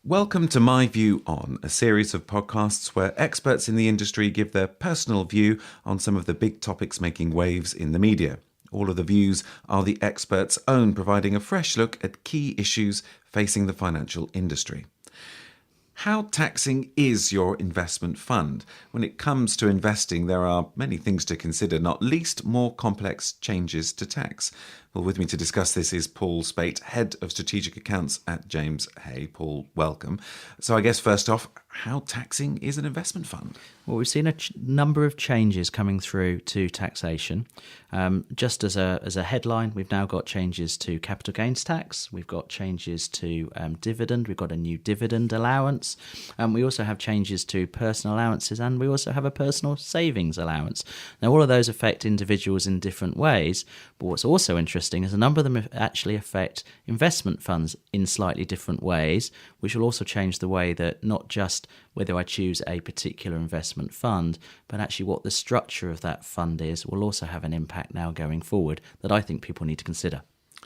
Welcome to My View On, a series of podcasts where experts in the industry give their personal view on some of the big topics making waves in the media. All of the views are the experts' own, providing a fresh look at key issues facing the financial industry. How taxing is your investment fund? When it comes to investing, there are many things to consider, not least more complex changes to tax. Well, with me to discuss this is Paul Speight, Head of Strategic Accounts at James Hay. Paul, welcome. So I guess first off, how taxing is an investment fund? Well, we've seen a number of changes coming through to taxation. Just as a headline, we've now got changes to capital gains tax. We've got changes to dividend. We've got a new dividend allowance. We also have changes to personal allowances, and we also have a personal savings allowance. Now, all of those affect individuals in different ways, but what's also interesting is a number of them actually affect investment funds in slightly different ways, which will also change the way that not just whether I choose a particular investment fund, but actually what the structure of that fund is will also have an impact now going forward that I think people need to consider.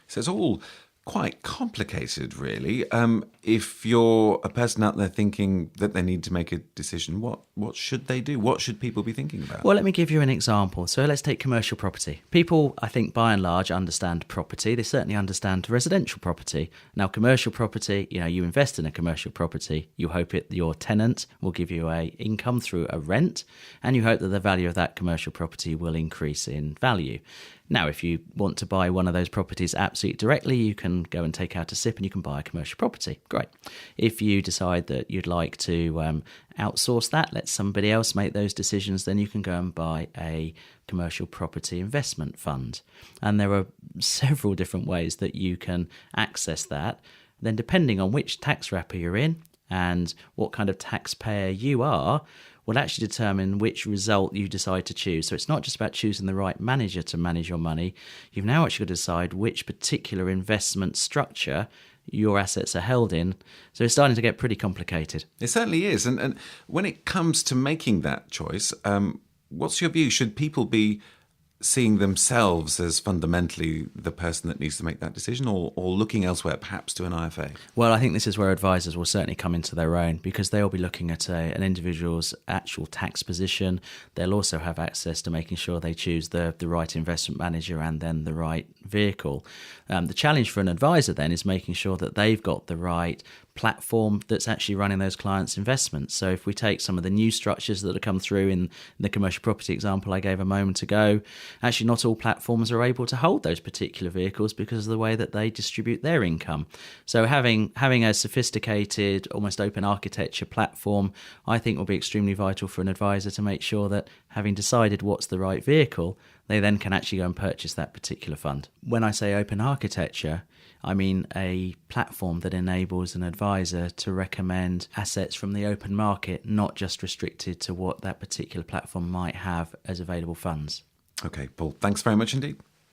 So it's all quite complicated, really. If you're a person out there thinking that they need to make a decision, what should they do? What should people be thinking about? Well, let me give you an example. So let's take commercial property. People, I think, by and large, understand property. They certainly understand residential property. Now, commercial property, you invest in a commercial property. You hope your tenant will give you a income through a rent, and you hope that the value of that commercial property will increase in value. Now, if you want to buy one of those properties absolutely directly, you can go and take out a SIPP and you can buy a commercial property. Great. If you decide that you'd like to outsource that, let somebody else make those decisions, then you can go and buy a commercial property investment fund. And there are several different ways that you can access that. Then depending on which tax wrapper you're in and what kind of taxpayer you are, will actually determine which result you decide to choose. So it's not just about choosing the right manager to manage your money. You've now actually got to decide which particular investment structure your assets are held in. So it's starting to get pretty complicated. It certainly is. And when it comes to making that choice, what's your view? Should people be seeing themselves as fundamentally the person that needs to make that decision, or looking elsewhere, perhaps to an IFA? Well, I think this is where advisors will certainly come into their own, because they'll be looking at an individual's actual tax position. They'll also have access to making sure they choose the right investment manager and then the right vehicle. The challenge for an advisor then is making sure that they've got the right platform that's actually running those clients' investments. So if we take some of the new structures that have come through in the commercial property example I gave a moment ago, actually not all platforms are able to hold those particular vehicles because of the way that they distribute their income. So having a sophisticated, almost open architecture platform, I think will be extremely vital for an advisor to make sure that having decided what's the right vehicle, they then can actually go and purchase that particular fund. When I say open architecture, I mean a platform that enables an advisor to recommend assets from the open market, not just restricted to what that particular platform might have as available funds. Okay, Paul, thanks very much indeed.